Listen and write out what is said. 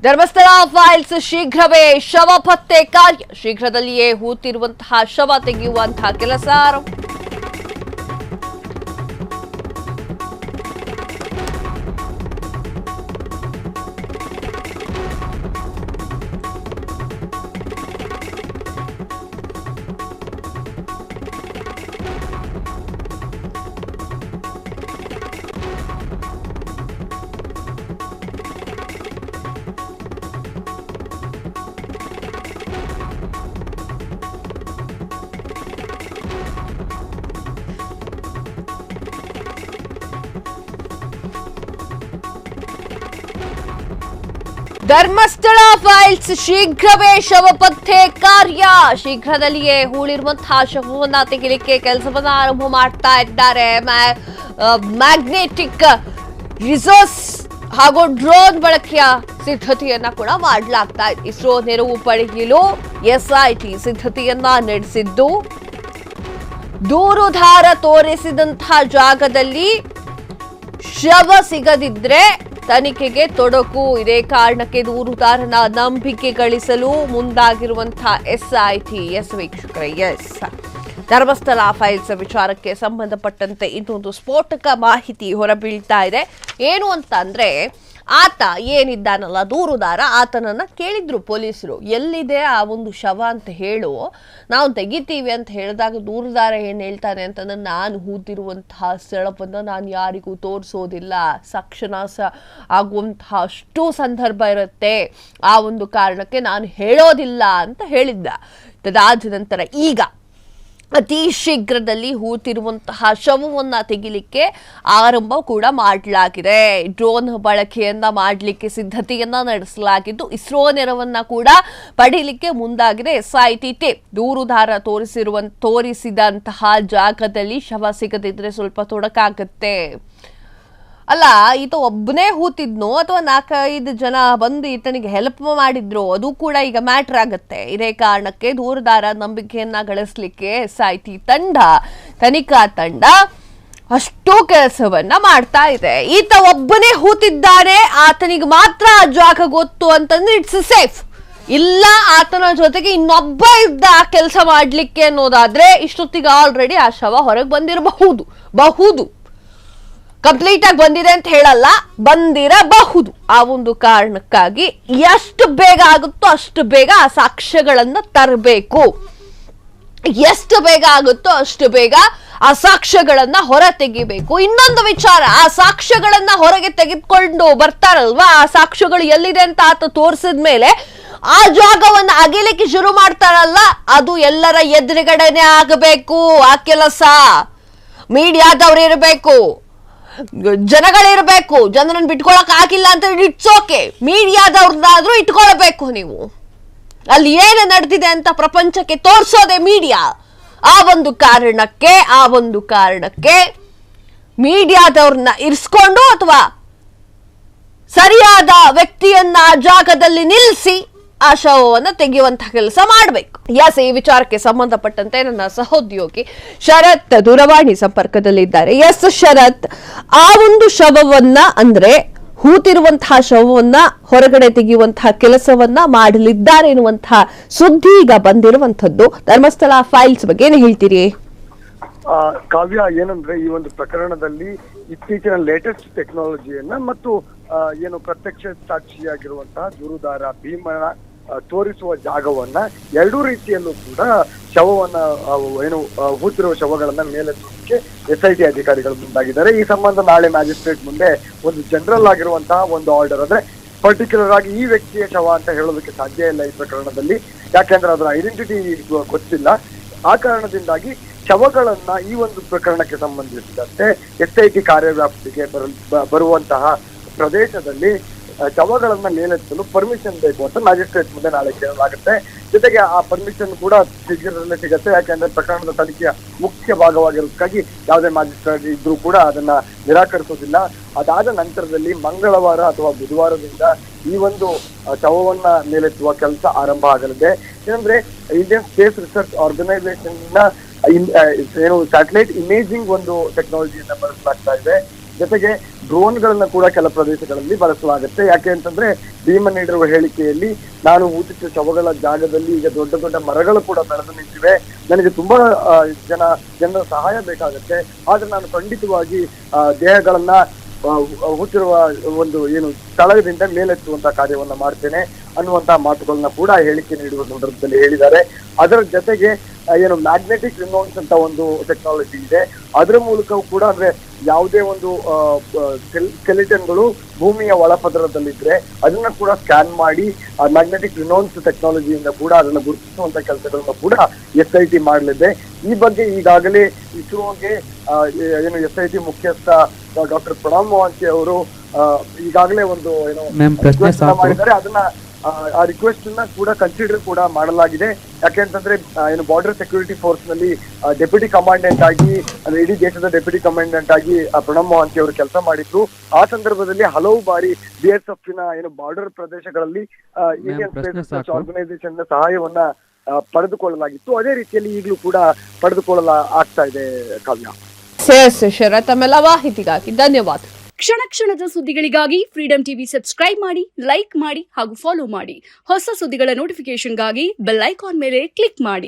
Dharmasthala files ಶೀಘ್ರವೇ ಶವ ಪತ್ತೆ ಕಾರ್ಯ ಶೀಘ್ರದಲ್ಲಿಯೇ ಹೂತಿರುವಂತಹ ಶವ ತೆಗೆಯುವಂತಹ ಕೆಲಸ ಧರ್ಮಸ್ಥಳ ಫೈಲ್ಸ್ ಶೀಘ್ರವೇ ಶವ ಪತ್ತೆ ಕಾರ್ಯ ಶೀಘ್ರದಲ್ಲಿಯೇ ಹೂಳಿರುವಂತಹ ಶವವನ್ನ ತೆಗೆಯಲಿಕ್ಕೆ ಕೆಲಸವನ್ನ ಆರಂಭ ಮಾಡ್ತಾ ಇದ್ದಾರೆ. ಮ್ಯಾಗ್ನೆಟಿಕ್ ರಿಸೋರ್ಸ್ ಹಾಗೂ ಡ್ರೋನ್ ಬಳಕೆಯ ಸಿದ್ಧತೆಯನ್ನ ಕೂಡ ಮಾಡಲಾಗ್ತಾ ಇದೆ. ಇಸ್ರೋ ನೆರವು ಪಡೆಯಲು ಎಸ್ಐಟಿ ಸಿದ್ಧತೆಯನ್ನ ನಡೆಸಿದ್ದು ದೂರುದಾರ ತೋರಿಸಿದಂತಹ ಜಾಗದಲ್ಲಿ ಶವ ಸಿಗದಿದ್ರೆ ತನಿಖೆಗೆ ತೊಡಕು. ಇದೇ ಕಾರಣಕ್ಕೆ ದೂರುದಾರನ ನಂಬಿಕೆ ಗಳಿಸಲು ಮುಂದಾಗಿರುವಂತಹ ಎಸ್ಐಟಿ. ವೀಕ್ಷಕರೇ, ಧರ್ಮಸ್ಥಳ ಫೈಲ್ಸ್ ವಿಚಾರಕ್ಕೆ ಸಂಬಂಧಪಟ್ಟಂತೆ ಇನ್ನೊಂದು ಸ್ಫೋಟಕ ಮಾಹಿತಿ ಹೊರಬೀಳ್ತಾ ಇದೆ. ಏನು ಅಂತ ಅಂದ್ರೆ, ಆತ ಏನಿದ್ದಾನಲ್ಲ ದೂರುದಾರ, ಆತನನ್ನ ಕೇಳಿದ್ರು ಪೊಲೀಸರು, ಎಲ್ಲಿದೆ ಆ ಒಂದು ಶವ ಅಂತ ಹೇಳು, ನಾವು ತೆಗಿತೀವಿ ಅಂತ ಹೇಳಿದಾಗ ದೂರುದಾರ ಏನ್ ಹೇಳ್ತಾನೆ ಅಂತಂದ್ರೆ, ನಾನು ಹೂತಿರುವಂತಹ ಸ್ಥಳವನ್ನ ನಾನು ಯಾರಿಗೂ ತೋರಿಸೋದಿಲ್ಲ, ಸಾಕ್ಷನಾಶ ಆಗುವಂತಹ ಅಷ್ಟು ಸಂದರ್ಭ ಇರುತ್ತೆ, ಆ ಒಂದು ಕಾರಣಕ್ಕೆ ನಾನು ಹೇಳೋದಿಲ್ಲ ಅಂತ ಹೇಳಿದ್ದ. ಅದಾದ ನಂತರ ಈಗ ಅತಿ ಶೀಘ್ರದಲ್ಲಿ ಹೂತಿರುವಂತಹ ಶವವನ್ನ ತೆಗಿಲಿಕ್ಕೆ ಆರಂಭ ಕೂಡ ಮಾಡಲಾಗಿದೆ. ಡ್ರೋನ್ ಬಳಕೆಯನ್ನ ಮಾಡಲಿಕ್ಕೆ ಸಿದ್ಧತೆಯನ್ನ ನಡೆಸಲಾಗಿದ್ದು ಇಸ್ರೋ ನೆರವನ್ನ ಕೂಡ ಪಡೀಲಿಕ್ಕೆ ಮುಂದಾಗಿದೆ ಎಸ್ಐಟಿ ಟೀಮ್. ದೂರುದಾರ ತೋರಿಸಿದಂತಹ ಜಾಗದಲ್ಲಿ ಶವ ಸಿಗದಿದ್ರೆ ಸ್ವಲ್ಪ ತೊಡಕಾಗತ್ತೆ. ಅಲ್ಲ, ಈತ ಒಬ್ಬನೇ ಹೂತಿದ್ನೋ ಅಥವಾ 4-5 ಜನ ಬಂದು ಈತನಿಗೆ ಹೆಲ್ಪ್ ಮಾಡಿದ್ರು, ಅದು ಕೂಡ ಈಗ ಮ್ಯಾಟರ್ ಆಗತ್ತೆ. ಇದೇ ಕಾರಣಕ್ಕೆ ದೂರುದಾರ ನಂಬಿಕೆಯನ್ನ ಗಳಿಸಲಿಕ್ಕೆ ಎಸ್ಐಟಿ ತನಿಖಾ ತಂಡ ಅಷ್ಟು ಕೆಲಸವನ್ನ ಮಾಡ್ತಾ ಇದೆ. ಈತ ಒಬ್ಬನೇ ಹೂತಿದ್ದಾನೆ, ಆತನಿಗೆ ಮಾತ್ರ ಆ ಜಾಗ ಗೊತ್ತು ಅಂತಂದ್ರೆ ಇಟ್ಸ್ ಸೇಫ್. ಇಲ್ಲ, ಆತನ ಜೊತೆಗೆ ಇನ್ನೊಬ್ಬ ಇದ್ದ ಆ ಕೆಲಸ ಮಾಡ್ಲಿಕ್ಕೆ ಅನ್ನೋದಾದ್ರೆ ಇಷ್ಟೊತ್ತಿಗೆ ಆಲ್ರೆಡಿ ಆ ಶವ ಹೊರಗೆ ಬಂದಿರಬಹುದು. ಕಂಪ್ಲೀಟ್ ಆಗಿ ಬಂದಿದೆ ಅಂತ ಹೇಳಲ್ಲ, ಬಂದಿರಬಹುದು. ಆ ಒಂದು ಕಾರಣಕ್ಕಾಗಿ ಎಷ್ಟು ಬೇಗ ಆಗುತ್ತೋ ಅಷ್ಟು ಬೇಗ ಆ ಸಾಕ್ಷ್ಯಗಳನ್ನ ತರಬೇಕು. ಎಷ್ಟು ಬೇಗ ಆಗುತ್ತೋ ಅಷ್ಟು ಬೇಗ ಆ ಸಾಕ್ಷ್ಯಗಳನ್ನ ಹೊರ ತೆಗಿಬೇಕು. ಇನ್ನೊಂದು ವಿಚಾರ, ಆ ಸಾಕ್ಷ್ಯಗಳನ್ನ ಹೊರಗೆ ತೆಗೆದುಕೊಂಡು ಬರ್ತಾರಲ್ವಾ, ಆ ಸಾಕ್ಷ್ಯಗಳು ಎಲ್ಲಿದೆ ಅಂತ ಆತ ತೋರಿಸಿದ್ಮೇಲೆ ಆ ಜಾಗವನ್ನ ಅಗಿಲಿಕ್ಕೆ ಶುರು ಮಾಡ್ತಾರಲ್ಲ, ಅದು ಎಲ್ಲರ ಎದುರುಗಡೆನೆ ಆಗಬೇಕು. ಆ ಕೆಲಸ ಮೀಡಿಯಾದವ್ರು ಇರಬೇಕು, ಜನಗಳಿರ್ಬೇಕು. ಜನರನ್ನು ಬಿಟ್ಕೊಳಕ್ ಆಗಿಲ್ಲ ಅಂತ ಇಟ್ಸ್ ಓಕೆ, ಮೀಡಿಯಾದವ್ರನ್ನಾದ್ರೂ ಇಟ್ಕೊಳ್ಬೇಕು. ನೀವು ಅಲ್ಲಿ ಏನು ನಡೆದಿದೆ ಅಂತ ಪ್ರಪಂಚಕ್ಕೆ ತೋರಿಸೋದೆ ಮೀಡಿಯಾ. ಆ ಒಂದು ಕಾರಣಕ್ಕೆ ಮೀಡಿಯಾದವ್ರನ್ನ ಇರಿಸ್ಕೊಂಡು ಅಥವಾ ಸರಿಯಾದ ವ್ಯಕ್ತಿಯನ್ನ ಜಾಗದಲ್ಲಿ ನಿಲ್ಲಿಸಿ ಆ ಶವವನ್ನ ತೆಗೆಯುವಂತಹ ಕೆಲಸ ಮಾಡಬೇಕು. ಈ ವಿಚಾರಕ್ಕೆ ಸಂಬಂಧಪಟ್ಟಂತೆ ನನ್ನ ಸಹೋದ್ಯೋಗಿ ಶರತ್ ದೂರವಾಣಿ ಸಂಪರ್ಕದಲ್ಲಿದ್ದಾರೆ. ಶರತ್, ಆ ಒಂದು ಶವವನ್ನ ಅಂದ್ರೆ ಹೂತಿರುವಂತಹ ಶವವನ್ನ ಹೊರಗಡೆ ತೆಗೆಯುವಂತಹ ಕೆಲಸವನ್ನ ಮಾಡಲಿದ್ದಾರೆ ಎನ್ನುವಂತಹ ಸುದ್ದಿ ಈಗ ಬಂದಿರುವಂತದ್ದು. ಧರ್ಮಸ್ಥಳ ಫೈಲ್ಸ್ ಬಗ್ಗೆ ಏನು ಹೇಳ್ತೀರಿ? ಕಾವ್ಯ, ಏನಂದ್ರೆ ಈ ಒಂದು ಪ್ರಕರಣದಲ್ಲಿ ಇತ್ತೀಚಿನ ಲೇಟೆಸ್ಟ್ ಟೆಕ್ನಾಲಜಿಯನ್ನ ಮತ್ತು ಏನು ಪ್ರತ್ಯಕ್ಷ ಸಾಕ್ಷಿಯಾಗಿರುವಂತಹ ದೂರುದಾರ ಭೀಮನ ತೋರಿಸುವ ಜಾಗವನ್ನ ಎರಡೂ ರೀತಿಯಲ್ಲೂ ಕೂಡ ಶವವನ್ನ ಏನು ಹೂತಿರುವ ಶವಗಳನ್ನ ಮೇಲೆತ್ತೋದಕ್ಕೆ ಎಸ್ಐಟಿ ಅಧಿಕಾರಿಗಳು ಮುಂದಾಗಿದ್ದಾರೆ. ಈ ಸಂಬಂಧ ನಾಳೆ ಮ್ಯಾಜಿಸ್ಟ್ರೇಟ್ ಮುಂದೆ ಒಂದು ಜನರಲ್ ಆಗಿರುವಂತಹ ಒಂದು ಆರ್ಡರ್, ಅಂದ್ರೆ ಪರ್ಟಿಕ್ಯುಲರ್ ಆಗಿ ಈ ವ್ಯಕ್ತಿಯ ಶವ ಅಂತ ಹೇಳೋದಕ್ಕೆ ಸಾಧ್ಯ ಇಲ್ಲ ಈ ಪ್ರಕರಣದಲ್ಲಿ, ಯಾಕೆಂದ್ರೆ ಅದರ ಐಡೆಂಟಿಟಿ ಗೊತ್ತಿಲ್ಲ. ಆ ಕಾರಣದಿಂದಾಗಿ ಶವಗಳನ್ನ ಈ ಒಂದು ಪ್ರಕರಣಕ್ಕೆ ಸಂಬಂಧಿಸಿದಂತೆ ಎಸ್ಐಟಿ ಕಾರ್ಯವ್ಯಾಪ್ತಿಗೆ ಬರುವಂತಹ ಪ್ರದೇಶದಲ್ಲಿ ಶವಗಳನ್ನ ಮೇಲೆತ್ತಲು ಪರ್ಮಿಷನ್ ಬೇಕು ಅಂತ ಮ್ಯಾಜಿಸ್ಟ್ರೇಟ್ ಮುಂದೆ ನಾಳೆ ಕೇಳಲಾಗುತ್ತೆ. ಜೊತೆಗೆ ಆ ಪರ್ಮಿಷನ್ ಕೂಡ ಶೀಘ್ರದಲ್ಲೇ ಸಿಗುತ್ತೆ, ಯಾಕೆಂದ್ರೆ ಪ್ರಕರಣದ ತನಿಖೆಯ ಮುಖ್ಯ ಭಾಗವಾಗಿರೋದಕ್ಕಾಗಿ ಯಾವುದೇ ಮ್ಯಾಜಿಸ್ಟ್ರೇಟ್ ಇದ್ರೂ ಕೂಡ ಅದನ್ನ ನಿರಾಕರಿಸೋದಿಲ್ಲ. ಅದಾದ ನಂತರದಲ್ಲಿ ಮಂಗಳವಾರ ಅಥವಾ ಬುಧವಾರದಿಂದ ಈ ಒಂದು ಶವವನ್ನ ಮೇಲೆತ್ತುವ ಕೆಲಸ ಆರಂಭ ಆಗಲಿದೆ. ಏನಂದ್ರೆ ಇಂಡಿಯನ್ ಸ್ಪೇಸ್ ರಿಸರ್ಚ್ ಆರ್ಗನೈಸೇಷನ್ ಏನು ಸ್ಯಾಟಲೈಟ್ ಇಮೇಜಿಂಗ್ ಒಂದು ಟೆಕ್ನಾಲಜಿಯನ್ನ ಬಳಸಲಾಗ್ತಾ ಇದೆ. ಜೊತೆಗೆ ಡ್ರೋನ್ಗಳನ್ನ ಕೂಡ ಕೆಲ ಪ್ರದೇಶಗಳಲ್ಲಿ ಬಳಸಲಾಗುತ್ತೆ. ಯಾಕೆ ಅಂತಂದ್ರೆ ಭೀಮನ್ ನೀಡಿರುವ ಹೇಳಿಕೆಯಲ್ಲಿ ನಾನು ಊದಿತ ಶವಗಳ ಜಾಗದಲ್ಲಿ ಈಗ ದೊಡ್ಡ ದೊಡ್ಡ ಮರಗಳು ಕೂಡ ಬೆಳೆದು ನಿಂತಿವೆ, ನನಗೆ ತುಂಬಾ ಜನರ ಸಹಾಯ ಬೇಕಾಗುತ್ತೆ, ಆದ್ರೆ ನಾನು ಖಂಡಿತವಾಗಿ ದೇಹಗಳನ್ನ ಹುಟ್ಟಿರುವ ಒಂದು ಏನು ಸ್ಥಳದಿಂದ ಮೇಲೆತ್ತುವಂತ ಕಾರ್ಯವನ್ನ ಮಾಡ್ತೇನೆ ಅನ್ನುವಂತಹ ಮಾತುಗಳನ್ನ ಕೂಡ ಹೇಳಿಕೆ ನೀಡುವ ಸಂದರ್ಭದಲ್ಲಿ ಹೇಳಿದ್ದಾರೆ. ಅದರ ಜೊತೆಗೆ ಏನು ಮ್ಯಾಗ್ನೆಟಿಕ್ ರಿನೋನ್ಸ್ ಅಂತ ಒಂದು ಟೆಕ್ನಾಲಜಿ ಇದೆ, ಅದರ ಮೂಲಕವೂ ಕೂಡ ಅಂದ್ರೆ ಯಾವುದೇ ಒಂದು ಸ್ಕೆಲಿಟನ್ಗಳು ಭೂಮಿಯ ಒಳಪದರದಲ್ಲಿದ್ರೆ ಅದನ್ನ ಕೂಡ ಸ್ಕ್ಯಾನ್ ಮಾಡಿ ಆ ಮ್ಯಾಗ್ನೆಟಿಕ್ ರಿನೋನ್ಸ್ ಟೆಕ್ನಾಲಜಿಯಿಂದ ಕೂಡ ಅದನ್ನ ಗುರುತಿಸುವಂತ ಕೆಲಸಗಳನ್ನ ಕೂಡ SIT ಮಾಡಲಿದೆ. ಈ ಬಗ್ಗೆ ಈಗಾಗಲೇ ಇಸ್ರೋಗೆ ಏನು SIT ಮುಖ್ಯಸ್ಥ ಡಾಕ್ಟರ್ ಪ್ರಣವ್ ಮೊಹಾಂತಿ ಅವರು ಈಗಾಗಲೇ ಒಂದು ಏನು ಮಾಡಿದ್ದಾರೆ. ಅದನ್ನ ಆ ರಿಕ್ವೆಸ್ಟ್ ಅನ್ನ ಕೂಡ ಕನ್ಸಿಡರ್ ಕೂಡ ಮಾಡಲಾಗಿದೆ. ಯಾಕೆಂತಂದ್ರೆ ಏನು ಬಾರ್ಡರ್ ಸೆಕ್ಯೂರಿಟಿ ಫೋರ್ಸ್ ನಲ್ಲಿ ಡೆಪ್ಯೂಟಿ ಕಮಾಂಡೆಂಟ್ ಆಗಿ ಅಂದ್ರೆ ಇಡೀ ದೇಶದ ಡೆಪ್ಯೂಟಿ ಕಮಾಂಡೆಂಟ್ ಆಗಿ ಪ್ರಣವ್ ಮೊಹಾಂತಿ ಅವರು ಕೆಲಸ ಮಾಡಿದ್ರು. ಆ ಸಂದರ್ಭದಲ್ಲಿ ಹಲವು ಬಾರಿ BSF ನ ಏನು ಬಾರ್ಡರ್ ಪ್ರದೇಶಗಳಲ್ಲಿ ಇಂಡಿಯನ್ ಸ್ಪೇಸ್ ರಿಸರ್ಚ್ ಆರ್ಗನೈಸೇಷನ್ ನ ಸಹಾಯವನ್ನ ಪಡೆದುಕೊಳ್ಳಲಾಗಿತ್ತು. ಅದೇ ರೀತಿಯಲ್ಲಿ ಈಗಲೂ ಕೂಡ ಆಗ್ತಾ ಇದೆ. ಕಾವ್ಯ, ಶರತ್, ತಮ್ಮೆಲ್ಲ ಮಾಹಿತಿಗಾಗಿ ಧನ್ಯವಾದ. ಕ್ಷಣ ಕ್ಷಣದ ಸುದ್ದಿಗಳಿಗಾಗಿ ಫ್ರೀಡಂ ಟಿವಿ ಸಬ್ಸ್ಕ್ರೈಬ್ ಮಾಡಿ, ಲೈಕ್ ಮಾಡಿ ಹಾಗೂ ಫಾಲೋ ಮಾಡಿ. ಹೊಸ ಸುದ್ದಿಗಳ ನೋಟಿಫಿಕೇಶನ್ಗಾಗಿ ಬೆಲ್ ಐಕಾನ್ ಮೇಲೆ ಕ್ಲಿಕ್ ಮಾಡಿ.